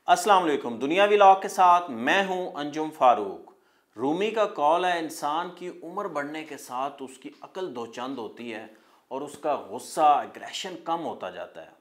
अस्सलाम वालेकुम। दुनियावी लॉग के साथ मैं हूं अंजुम फारूक। रूमी का कॉल है, इंसान की उम्र बढ़ने के साथ उसकी अकल दोचंद होती है और उसका गुस्सा एग्रेशन कम होता जाता है।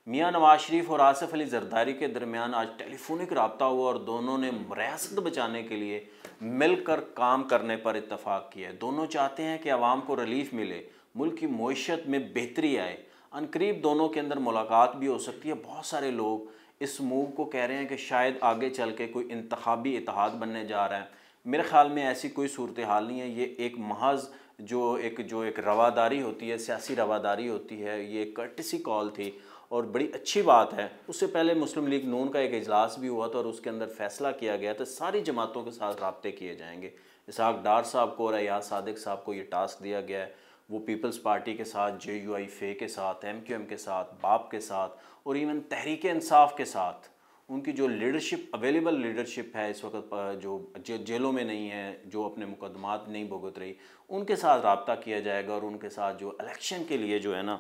मियां नवाज शरीफ और आसिफ अली जरदारी के दरमियान आज टेलीफोनिक रब्ता हुआ और दोनों ने रियासत बचाने के लिए मिलकर काम करने पर इत्तफाक किया है। दोनों चाहते हैं कि आवाम को रिलीफ मिले, मुल्क की मईशत में बेहतरी आए। अनकरीब दोनों के अंदर मुलाकात भी हो सकती है। बहुत सारे लोग इस मूव को कह रहे हैं कि शायद आगे चल के कोई इंतखाबी इत्तेहाद बनने जा रहा है। मेरे ख्याल में ऐसी कोई सूरत हाल नहीं है। ये एक महज जो एक रवादारी होती है, सियासी रवादारी होती है, ये एक कर्टिसी कॉल थी और बड़ी अच्छी बात है। उससे पहले मुस्लिम लीग नून का एक इजलास भी हुआ था और उसके अंदर फैसला किया गया था सारी जमातों के साथ रब्ते किए जाएंगे। इसहाक डार साहब को और अयाज सादिक साहब को ये टास्क दिया गया है। वो पीपल्स पार्टी के साथ, JUI फे के साथ, MQM के साथ, बाप के साथ और इवन तहरीक इंसाफ के साथ उनकी जो लीडरशिप, अवेलेबल लीडरशिप है इस वक्त, जो जेलों में नहीं है, जो अपने मुकदमात नहीं भुगत रही, उनके साथ रब्ता किया जाएगा और उनके साथ जो इलेक्शन के लिए जो है ना,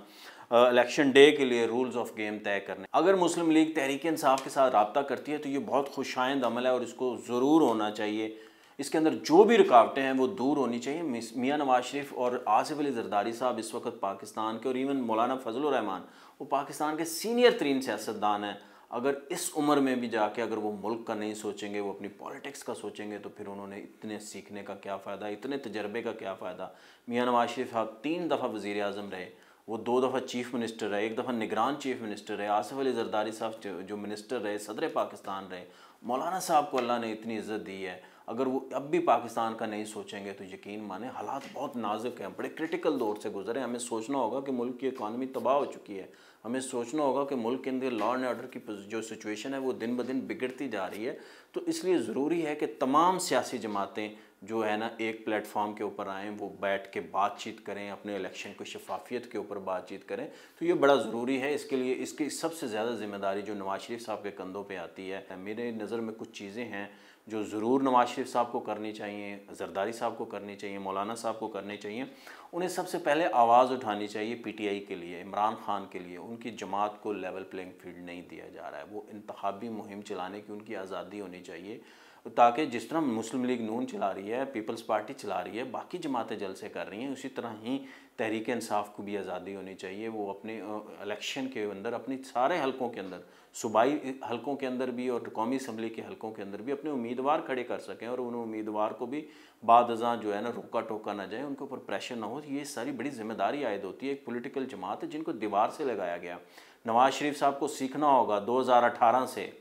इलेक्शन डे के लिए रूल्स ऑफ गेम तय करने। अगर मुस्लिम लीग तहरीक इंसाफ के साथ रब्ता करती है तो ये बहुत खुशाइंद अमल है और इसको ज़रूर होना चाहिए। इसके अंदर जो भी रुकावटें हैं वो दूर होनी चाहिए। मियां नवाज शरीफ और आसिफ अली जरदारी साहब इस वक्त पाकिस्तान के, और इवन मौलाना फजलुर रहमान, वो पाकिस्तान के सीनियर तरीन सियासतदान हैं। अगर इस उम्र में भी जाके अगर वो मुल्क का नहीं सोचेंगे, वो अपनी पॉलिटिक्स का सोचेंगे, तो फिर उन्होंने इतने सीखने का क्या फ़ायदा, इतने तजर्बे का क्या फ़ायदा। मियां नवाज शरीफ साहब 3 दफ़ा वज़ीर आज़म रहे, वो 2 दफ़ा चीफ़ मिनिस्टर रहे, 1 दफ़ा निगरान चीफ़ मिनिस्टर रहे। आसिफ अली जरदारी साहब जो मिनिस्टर रहे, सदर पाकिस्तान रहे। मौलाना साहब को अल्लाह ने इतनी इज़्ज़त दी है। अगर वो अब भी पाकिस्तान का नहीं सोचेंगे तो यकीन माने हालात बहुत नाजुक हैं, बड़े क्रिटिकल दौर से गुजरे। हमें सोचना होगा कि मुल्क की इकॉनमी तबाह हो चुकी है। हमें सोचना होगा कि मुल्क के अंदर लॉ एंड ऑर्डर की जो सिचुएशन है वो दिन ब दिन बिगड़ती जा रही है। तो इसलिए ज़रूरी है कि तमाम सियासी जमातें जो है ना एक प्लेटफॉर्म के ऊपर आएँ, वो बैठ के बातचीत करें, अपने इलेक्शन को शफाफियत के ऊपर बातचीत करें। तो ये बड़ा ज़रूरी है। इसके लिए इसकी सबसे ज़्यादा ज़िम्मेदारी जो नवाज शरीफ साहब के कंधों पे आती है। मेरे नज़र में कुछ चीज़ें हैं जो ज़रूर नवाज शरीफ साहब को करनी चाहिए, जरदारी साहब को करनी चाहिए, मौलाना साहब को करनी चाहिए। उन्हें सबसे पहले आवाज़ उठानी चाहिए PTI के लिए, इमरान खान के लिए। उनकी जमात को लेवल प्लेइंग फील्ड नहीं दिया जा रहा है। वो इंतखाबी मुहिम चलाने की उनकी आज़ादी होनी चाहिए, ताकि जिस तरह मुस्लिम लीग नून चला रही है, पीपल्स पार्टी चला रही है, बाकी जमातें जलसे कर रही हैं, उसी तरह ही तहरीक इंसाफ को भी आज़ादी होनी चाहिए। वो अपने इलेक्शन के अंदर, अपनी सारे हलकों के अंदर, सूबाई हलकों के अंदर भी और कौमी असम्बली के हलकों के अंदर भी अपने उम्मीदवार खड़े कर सकें और उन उम्मीदवार को भी बाद अज़ां जो है ना रोका टोका ना जाए, उनके ऊपर प्रेशर ना हो। ये सारी बड़ी जिम्मेदारी आयद होती है। एक पॉलिटिकल जमात है जिनको दीवार से लगाया गया। नवाज शरीफ साहब को सीखना होगा 2018 से।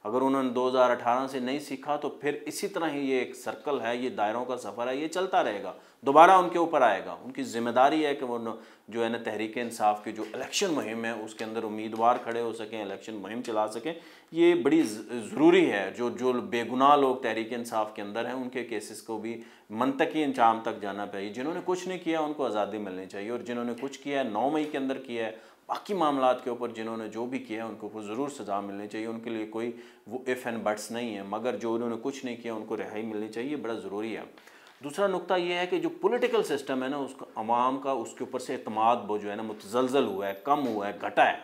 अगर उन्होंने 2018 से नहीं सीखा तो फिर इसी तरह ही ये एक सर्कल है, ये दायरों का सफ़र है, ये चलता रहेगा, दोबारा उनके ऊपर आएगा। उनकी ज़िम्मेदारी है कि वो जो है ना तहरीक इंसाफ की जो इलेक्शन मुहिम है उसके अंदर उम्मीदवार खड़े हो सकें, इलेक्शन मुहिम चला सकें। ये बड़ी ज़रूरी है। जो जो बेगुनाह लोग तहरीक इंसाफ के अंदर हैं उनके केसेस को भी मनतकी अंजाम तक जाना चाहिए। जिन्होंने कुछ नहीं किया उनको आज़ादी मिलनी चाहिए, और जिन्होंने कुछ किया है 9 मई के अंदर किया है, बाकी मामलात के ऊपर जिन्होंने जो भी किया है उनको को ज़रूर सज़ा मिलनी चाहिए। उनके लिए कोई वो इफ़ एंड बट्स नहीं है, मगर जो उन्होंने कुछ नहीं किया उनको रिहाई मिलनी चाहिए। बड़ा ज़रूरी है। दूसरा नुक्ता ये है कि जो पॉलिटिकल सिस्टम है ना, उसका अवाम का उसके ऊपर से एतमाद वो जो है ना मुतज़लज़ल हुआ है, कम हुआ है, घटा है।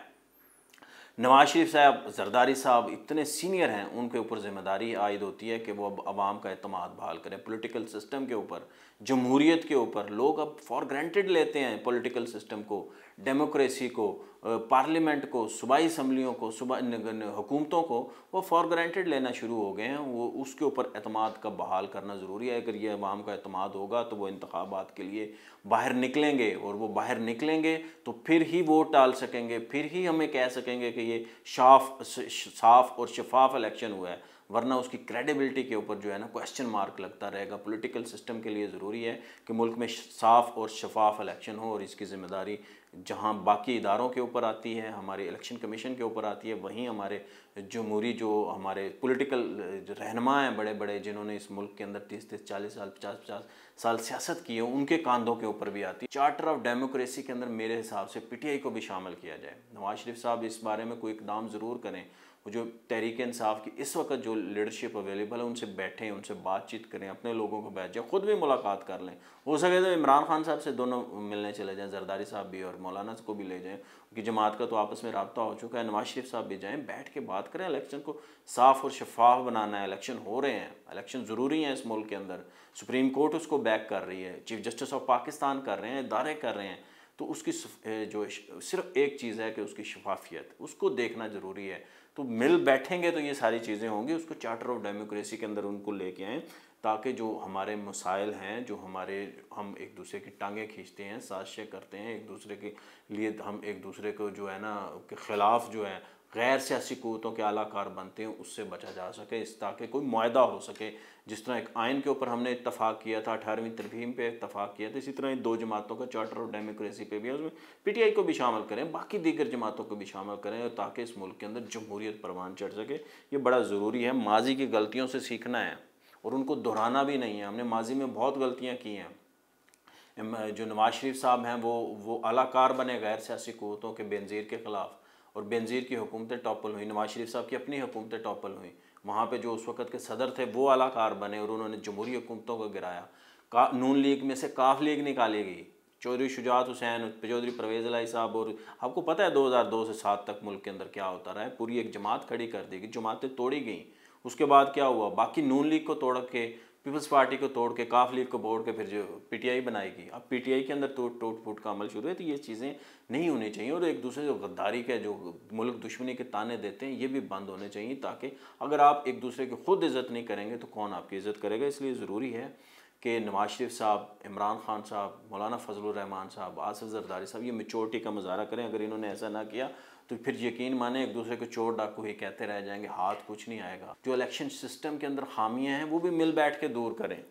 नवाज शरीफ साहब, जरदारी साहब इतने सीनियर हैं, उनके ऊपर ज़िम्मेदारी आयद होती है कि वो अब आवाम का एतमाद बहाल करें। पॉलिटिकल सिस्टम के ऊपर, जमहूरियत के ऊपर लोग अब फॉर ग्रांटेड लेते हैं। पॉलिटिकल सिस्टम को, डेमोक्रेसी को, पार्लियामेंट को, सूबाई असम्बलियों को, हुकूमतों को वो फॉर ग्रांटेड लेना शुरू हो गए हैं। वो उसके ऊपर एतमाद का बहाल करना ज़रूरी है। अगर ये अवाम का एतमाद होगा तो वो इंतखाबात के लिए बाहर निकलेंगे, और वो बाहर निकलेंगे तो फिर ही वोट डाल सकेंगे, फिर ही हमें कह सकेंगे कि ये साफ और शफाफ इलेक्शन हुआ है। वरना उसकी क्रेडिबिलिटी के ऊपर जो है ना क्वेश्चन मार्क लगता रहेगा। पॉलिटिकल सिस्टम के लिए ज़रूरी है कि मुल्क में साफ़ और शफाफ इलेक्शन हो, और इसकी ज़िम्मेदारी जहां बाकी इदारों के ऊपर आती है, हमारे इलेक्शन कमीशन के ऊपर आती है, वहीं हमारे जमहूरी जो हमारे पॉलिटिकल रहनुमा हैं बड़े बड़े, जिन्होंने इस मुल्क के अंदर 30-30, 40 साल, 50-50 साल सियासत की है, उनके कांधों के ऊपर भी आती है। चार्टर ऑफ डेमोक्रेसी के अंदर मेरे हिसाब से PTI को भी शामिल किया जाए। नवाज शरीफ साहब इस बारे में कोई इकदाम ज़रूर करें। वो जो तहरीक इंसाफ की इस वक्त जो लीडरशिप अवेलेबल है उनसे बैठें, उनसे बातचीत करें, अपने लोगों को बैठ जाए, ख़ुद भी मुलाकात कर लें। हो सके तो इमरान खान साहब से दोनों मिलने चले जाएँ, जरदारी साहब भी और मौलाना को भी ले जाएँ, उनकी जमात का तो आपस में रब्ता हो चुका है। नवाज शरीफ साहब भी जाएँ, बैठ के बात करें। इलेक्शन को साफ़ और शफाफ बनाना है। इलेक्शन हो रहे हैं, इलेक्शन ज़रूरी हैं इस मुल्क के अंदर। सुप्रीम कोर्ट उसको बैक कर रही है, चीफ जस्टिस ऑफ पाकिस्तान कर रहे हैं, इदारे कर रहे हैं। तो उसकी जो सिर्फ एक चीज़ है कि उसकी शफाफियत, उसको देखना ज़रूरी है। तो मिल बैठेंगे तो ये सारी चीज़ें होंगी। उसको चार्टर ऑफ डेमोक्रेसी के अंदर उनको लेके आएँ, ताकि जो हमारे मसाइल हैं, जो हमारे हम एक दूसरे की टांगें खींचते हैं, साजिशें करते हैं एक दूसरे के लिए, हम एक दूसरे को जो है ना के ख़िलाफ़ जो है गैर सियासी क़ुव्वतों के आलाकार बनते हैं, उससे बचा जा सके, इस ताकि कोई मुआहदा हो सके। जिस तरह एक आइन के ऊपर हमने इत्तफ़ाक़ किया था, 18वीं तरमीम पे इत्तफ़ाक़ किया था, इसी तरह इन दो जमातों का चार्टर ऑफ डेमोक्रेसी पे भी है, उसमें पीटीआई को भी शामिल करें, बाकी दीगर जमातों को भी शामिल करें, ताकि इस मुल्क के अंदर जमहूरियत परवान चढ़ सके। ये बड़ा ज़रूरी है। माजी की गलतियों से सीखना है और उनको दोहराना भी नहीं है। हमने माजी में बहुत गलतियाँ की हैं। जो नवाज शरीफ साहब हैं वो अलाकार बने गैर सियासी क़ुव्वतों के बेनज़ीर के ख़िलाफ़, और बेनज़ीर की हुकूमतें टॉपल हुई, नवाज शरीफ साहब की अपनी हुकूमतें टॉपल हुई। वहाँ पे जो उस वक़्त के सदर थे वो अलाकार बने और उन्होंने जमहूरी हुकूमतों को गिराया। नून लीग में से काफ लीग निकाली गई, चौधरी शुजात हुसैन, चौधरी परवेज़ इलाही साहब, और आपको पता है 2002 से 7 तक मुल्क के अंदर क्या होता रहा है। पूरी एक जमात खड़ी कर दी गई, जमातें तोड़ी गई। उसके बाद क्या हुआ, बाकी नून लीग को तोड़ के, पीपल्स पार्टी को तोड़ के, काफ लीग को तोड़ के फिर जो पीटीआई बनाएगी। अब पीटीआई के अंदर टूट फूट का अमल शुरू है। तो ये चीज़ें नहीं होनी चाहिए, और एक दूसरे जो गद्दारी के, जो मुल्क दुश्मनी के ताने देते हैं, ये भी बंद होने चाहिए। ताकि अगर आप एक दूसरे की खुद इज़्ज़त नहीं करेंगे तो कौन आपकी इज़्ज़त करेगा। इसलिए ज़रूरी है कि नवाज शरीफ साहब, इमरान खान साहब, मौलाना फजलुर रहमान साहब, आसिफ जरदारी साहब ये मैच्योरिटी का मुजाहरा करें। अगर इन्होंने ऐसा ना किया तो फिर यकीन माने एक दूसरे को चोर डाकू ही कहते रह जाएंगे, हाथ कुछ नहीं आएगा। जो इलेक्शन सिस्टम के अंदर खामियां हैं वो भी मिल बैठ के दूर करें।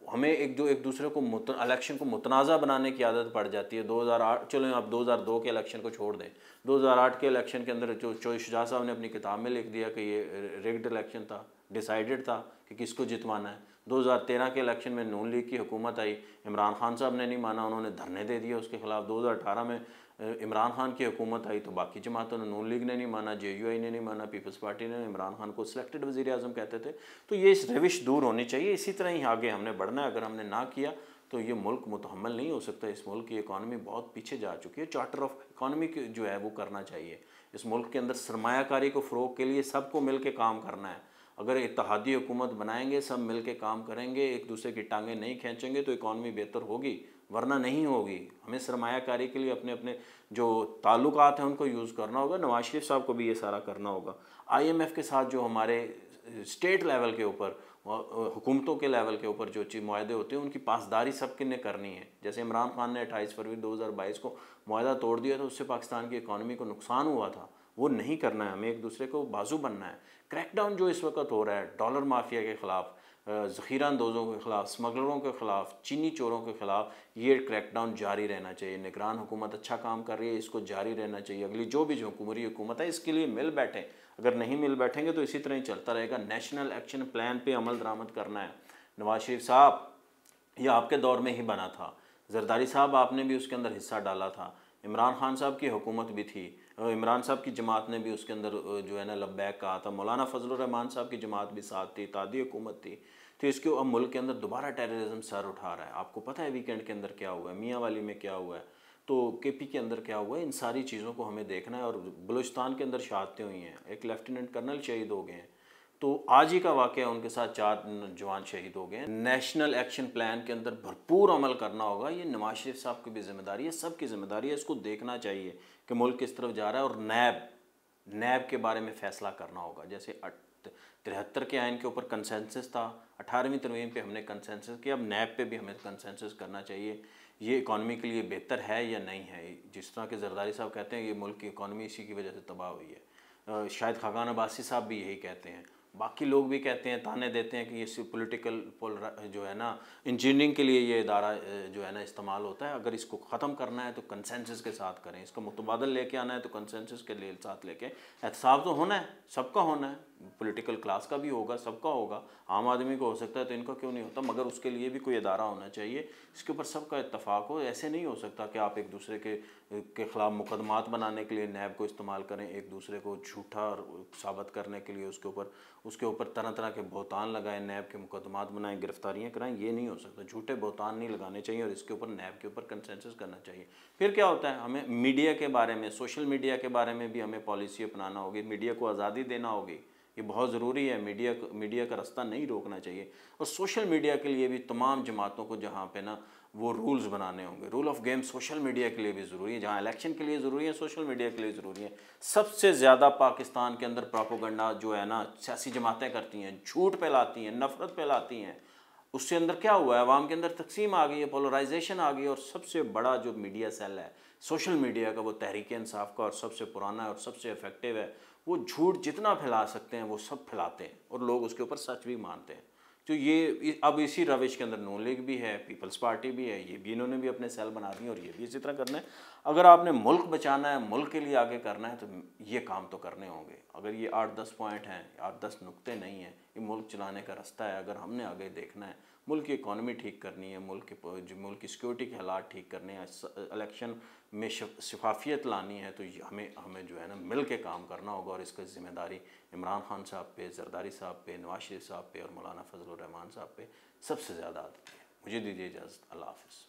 हमें एक दूसरे को इलेक्शन को मुतनाज़ा बनाने की आदत पड़ जाती है। 2008, चलो आप 2002 के इलेक्शन को छोड़ दें, 2008 के इलेक्शन के अंदर जो चौधरी शुजात साहब ने अपनी किताब में लिख दिया कि ये रिग्ड इलेक्शन था, डिसाइडेड था कि किसको जितवाना है। 2013 के इलेक्शन में नून लीग की हुकूमत आई, इमरान खान साहब ने नहीं माना, उन्होंने धरने दे दिए उसके ख़िलाफ़। 2018 में इमरान खान की हुकूमत आई तो बाकी जमातों ने, नून लीग ने नहीं माना, JUI ने नहीं माना, पीपल्स पार्टी ने, इमरान खान को सिलेक्टेड वज़ीर आज़म कहते थे। तो ये रविश दूर होनी चाहिए। इसी तरह ही आगे हमने बढ़ना है। अगर हमने ना किया तो ये मुल्क मुतहम्मल नहीं हो सकता। इस मुल्क की इकॉनमी बहुत पीछे जा चुकी है। चार्टर ऑफ इकॉनमी जो है वो करना चाहिए। इस मुल्क के अंदर सरमायाकारी को फ़रोग़ के लिए सबको मिल के काम करना है। अगर इत्तेहादी हुकूमत बनाएंगे, सब मिल के काम करेंगे, एक दूसरे की टांगें नहीं खींचेंगे तो इकॉनमी बेहतर होगी, वरना नहीं होगी। हमें सरमायाकारी के लिए अपने अपने जो ताल्लुकात हैं उनको यूज़ करना होगा। नवाज शरीफ साहब को भी ये सारा करना होगा। IMF के साथ जो हमारे स्टेट लेवल के ऊपर, हुकूमतों के लेवल के ऊपर जो चीज़ मुआहदे होते हैं उनकी पासदारी सबके ने करनी है। जैसे इमरान खान ने 28 फरवरी 2022 को मुआहदा तोड़ दिया, तो उससे पाकिस्तान की इकॉनमी को नुकसान हुआ था। वो नहीं करना है। हमें एक दूसरे को बाजू बनना है। क्रैकडाउन जो इस वक्त हो रहा है डॉलर माफिया के ख़िलाफ़, ज़ख़ीरा अंदोज़ों के ख़िलाफ़, स्मगलरों के ख़िलाफ़, चीनी चोरों के ख़िलाफ़, ये क्रैकडाउन जारी रहना चाहिए। निगरान हुकूमत अच्छा काम कर रही है, इसको जारी रहना चाहिए। अगली जो भी जमहूरी हुकूमत है इसके लिए मिल बैठें। अगर नहीं मिल बैठेंगे तो इसी तरह ही चलता रहेगा। नेशनल एक्शन प्लान पे अमल दरामद करना है। नवाज शरीफ साहब, ये आपके दौर में ही बना था। जरदारी साहब, आपने भी उसके अंदर हिस्सा डाला था। इमरान खान साहब की हुकूमत भी थी, इमरान साहब की जमात ने भी उसके अंदर जो है ना लब्बैक कहा था। मौलाना फजलुर रहमान साहब की जमात भी साथ थी, इत्तेहादी हुकूमत थी। तो इसके अब मुल्क के अंदर दोबारा टेररिज्म सर उठा रहा है। आपको पता है वीकेंड के अंदर क्या हुआ है, मियाँ वाली में क्या हुआ है, तो KP के अंदर क्या हुआ है। इन सारी चीज़ों को हमें देखना है। और बलूचिस्तान के अंदर शहादतें हुई हैं, एक लेफ्टिनेंट कर्नल शहीद हो गए हैं। तो आज ही का वाक़या, उनके साथ 4 जवान शहीद हो गए हैं। नेशनल एक्शन प्लान के अंदर भरपूर अमल करना होगा। ये नवाज शरीफ साहब की भी जिम्मेदारी है, सबकी ज़िम्मेदारी है। इसको देखना चाहिए कि मुल्क किस तरफ जा रहा है। और नैब के बारे में फ़ैसला करना होगा। जैसे 73 के आइन के ऊपर कंसेंसस था, 18वीं तरमीम पे हमने कंसेंसस किया, अब नैब पे भी हमें कंसेंसस करना चाहिए। ये इकॉनमी के लिए बेहतर है या नहीं है। जिस तरह के जरदारी साहब कहते हैं ये मुल्क की इकॉनमी इसी की वजह से तबाह हुई है। शायद खाकान अब्बासी साहब भी यही कहते हैं। बाकी लोग भी कहते हैं, ताने देते हैं कि ये पॉलिटिकल जो है ना, इंजीनियरिंग के लिए ये इदारा जो है ना इस्तेमाल होता है। अगर इसको ख़त्म करना है तो कंसेंसस के साथ करें, इसका मुतबादल लेके आना है तो कंसेंसस के लिए साथ लेके एहतसाब तो होना है, सबका होना है। पॉलिटिकल क्लास का भी होगा, सबका होगा, आम आदमी को हो सकता है तो इनका क्यों नहीं होता, मगर उसके लिए भी कोई अदारा होना चाहिए इसके ऊपर सबका इत्तफाक हो। ऐसे नहीं हो सकता कि आप एक दूसरे के ख़िलाफ़ मुकदमात बनाने के लिए नैब को इस्तेमाल करें, एक दूसरे को झूठा साबित करने के लिए उसके ऊपर तरह तरह के बहतान लगाएं, नैब के मुकदमात बनाएं, गिरफ्तारियाँ कराएं। ये नहीं हो सकता, झूठे बहतान नहीं लगाने चाहिए और इसके ऊपर नैब के ऊपर कंसेंसस करना चाहिए। फिर क्या होता है, हमें मीडिया के बारे में, सोशल मीडिया के बारे में भी हमें पॉलिसी अपनाना होगी, मीडिया को आज़ादी देना होगी, ये बहुत ज़रूरी है। मीडिया का रास्ता नहीं रोकना चाहिए। और सोशल मीडिया के लिए भी तमाम जमातों को जहाँ पे ना वो रूल्स बनाने होंगे, rule of game social media के लिए भी ज़रूरी है। जहाँ इलेक्शन के लिए ज़रूरी है, सोशल मीडिया के लिए ज़रूरी है। सबसे ज़्यादा पाकिस्तान के अंदर प्रोपोगंडा जो है ना सियासी जमातें करती हैं, झूठ फैलाती हैं, नफ़रत फैलाती हैं, उससे अंदर क्या हुआ है, अवाम के अंदर तकसीम आ गई है, पोलराइजेशन आ गई है। और सबसे बड़ा जो मीडिया सेल है सोशल मीडिया का, वो तहरीक इंसाफ का, और सबसे पुराना है और सबसे इफेक्टिव है। वो झूठ जितना फैला सकते हैं वो सब फैलाते हैं और लोग उसके ऊपर सच भी मानते हैं। तो ये अब इसी रविश के अंदर नून लीग भी है, पीपल्स पार्टी भी है, ये भी इन्होंने भी अपने सेल बना दिए और ये भी इसी तरह करना है। अगर आपने मुल्क बचाना है, मुल्क के लिए आगे करना है, तो ये काम तो करने होंगे। अगर ये 8-10 पॉइंट हैं, 8-10 नुक्ते नहीं हैं, ये मुल्क चलाने का रास्ता है। अगर हमने आगे देखना है, मुल्क की इकॉनमी ठीक करनी है, मुल्क की सिक्योरिटी के हालात ठीक करने हैं, इलेक्शन में शफाफियत लानी है, तो हमें जो है ना मिल के काम करना होगा। और इसका ज़िम्मेदारी इमरान खान साहब पे, जरदारी साहब पे, नवाज शरीफ साहब पे और मौलाना फजल रहमान साहब पे सबसे ज़्यादा आती है। मुझे दीजिए इजाज़त। अल्लाह हाफ़िज़।